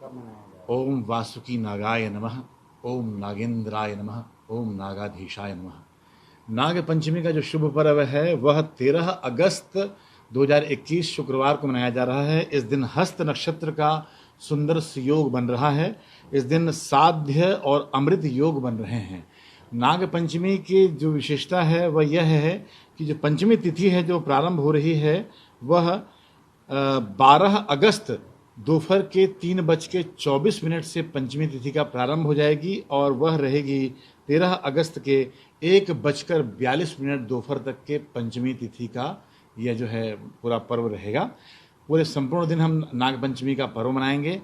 कब मनाया जाएगा? ओम वासुकी नागाय नमः, ओम नागेंद्राय नमः, ओम नागाधीशाय नमः। नाग पंचमी का जो शुभ पर्व है वह 13 अगस्त 2021 शुक्रवार को मनाया जा रहा है। इस दिन हस्त नक्षत्र का सुंदर सुयोग बन रहा है। इस दिन साध्य और अमृत योग बन रहे हैं। नाग पंचमी की जो विशेषता है वह यह है कि जो पंचमी तिथि है जो प्रारंभ हो रही है वह 12 अगस्त दोपहर के 3:24 से पंचमी तिथि का प्रारंभ हो जाएगी और वह रहेगी 13 अगस्त के 1:42 दोपहर तक के पंचमी तिथि का यह जो है पूरा पर्व रहेगा। पूरे संपूर्ण दिन हम नाग पंचमी का पर्व मनाएंगे।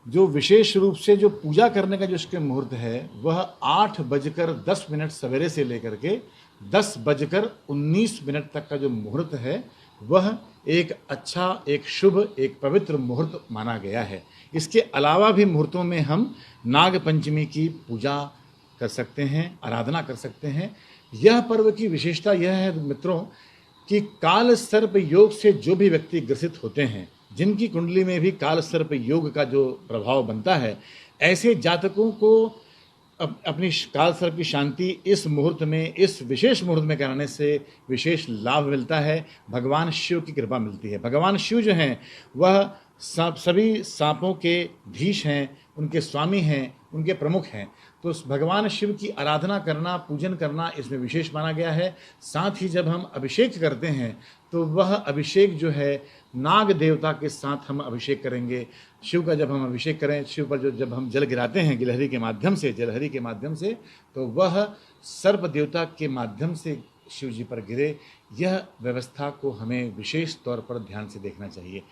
जो विशेष रूप से जो पूजा करने का जो इसके मुहूर्त है वह 8:10 सवेरे से लेकर के 10:19 तक का जो मुहूर्त है वह एक अच्छा, एक शुभ, एक पवित्र मुहूर्त माना गया है। इसके अलावा भी मुहूर्तों में हम नाग पंचमी की पूजा कर सकते हैं, आराधना कर सकते हैं। यह पर्व की विशेषता यह है मित्रों कि काल सर्प योग से जो भी व्यक्ति ग्रसित होते हैं, जिनकी कुंडली में भी काल सर्प योग का जो प्रभाव बनता है, ऐसे जातकों को अपनी काल सर्प की शांति इस मुहूर्त में, इस विशेष मुहूर्त में कराने से विशेष लाभ मिलता है। भगवान शिव की कृपा मिलती है। भगवान शिव जो हैं वह सभी सांपों के धीश हैं, उनके स्वामी हैं, उनके प्रमुख हैं। तो उस भगवान शिव की आराधना करना, पूजन करना इसमें विशेष माना गया है। साथ ही जब हम अभिषेक करते हैं तो वह अभिषेक जो है नाग देवता के साथ हम अभिषेक करेंगे। शिव का जब हम अभिषेक करें, शिव पर जब हम जल गिराते हैं गिलहरी के माध्यम से तो वह सर्प देवता के माध्यम से शिव जी पर गिरे। यह व्यवस्था को हमें विशेष तौर पर ध्यान से देखना चाहिए।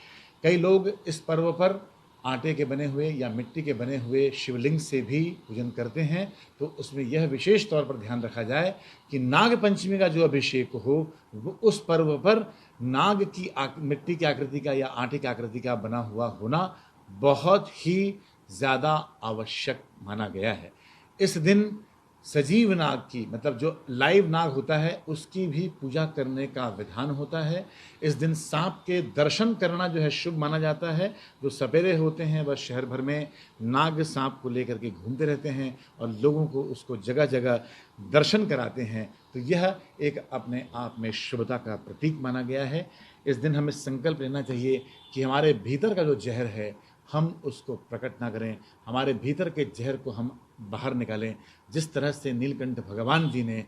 कई लोग इस पर्व पर आटे के बने हुए या मिट्टी के बने हुए शिवलिंग से भी पूजन करते हैं। तो उसमें यह विशेष तौर पर ध्यान रखा जाए कि नाग पंचमी का जो अभिषेक हो वो उस पर्व पर नाग की मिट्टी की आकृति का या आटे की आकृति का बना हुआ होना बहुत ही ज़्यादा आवश्यक माना गया है। इस दिन सजीव नाग की, मतलब जो लाइव नाग होता है, उसकी भी पूजा करने का विधान होता है। इस दिन सांप के दर्शन करना जो है शुभ माना जाता है। जो सपेरे होते हैं वह शहर भर में नाग सांप को लेकर के घूमते रहते हैं और लोगों को उसको जगह जगह दर्शन कराते हैं। तो यह एक अपने आप में शुभता का प्रतीक माना गया है। इस दिन हमें संकल्प लेना चाहिए कि हमारे भीतर का जो जहर है हम उसको प्रकट ना करें, हमारे भीतर के जहर को हम बाहर निकालें। जिस तरह से नीलकंठ भगवान जी ने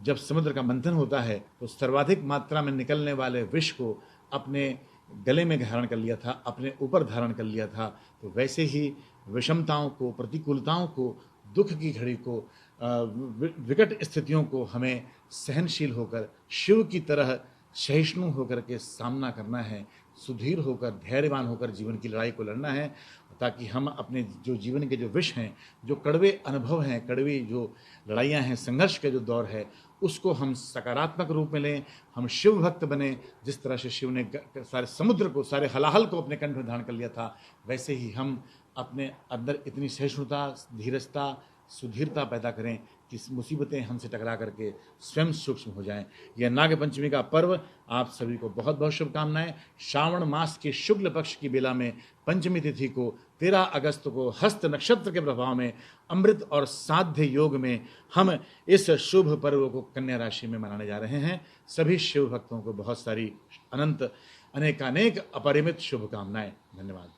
जब समुद्र का मंथन होता है तो सर्वाधिक मात्रा में निकलने वाले विष को अपने गले में धारण कर लिया था, अपने ऊपर धारण कर लिया था। तो वैसे ही विषमताओं को, प्रतिकूलताओं को, दुख की घड़ी को, विकट स्थितियों को हमें सहनशील होकर, शिव की तरह सहिष्णु होकर के सामना करना है। सुधीर होकर, धैर्यवान होकर जीवन की लड़ाई को लड़ना है, ताकि हम अपने जो जीवन के जो विष हैं, जो कड़वे अनुभव हैं, कड़वी जो लड़ाइयाँ हैं, संघर्ष के जो दौर है, उसको हम सकारात्मक रूप में लें। हम शिव भक्त बने। जिस तरह से शिव ने सारे समुद्र को, सारे हलाहल को अपने कंठ में धारण कर लिया था, वैसे ही हम अपने अंदर इतनी सहिष्णुता, धीरजता, सुधीरता पैदा करें कि मुसीबतें हमसे टकरा करके स्वयं सूक्ष्म हो जाएं। यह नाग पंचमी का पर्व आप सभी को बहुत बहुत शुभकामनाएं। श्रावण मास के शुक्ल पक्ष की बेला में पंचमी तिथि को 13 अगस्त को हस्त नक्षत्र के प्रभाव में अमृत और साध्य योग में हम इस शुभ पर्व को कन्या राशि में मनाने जा रहे हैं। सभी शिव भक्तों को बहुत सारी अनंत अनेकानेक अपरिमित शुभकामनाएं। धन्यवाद।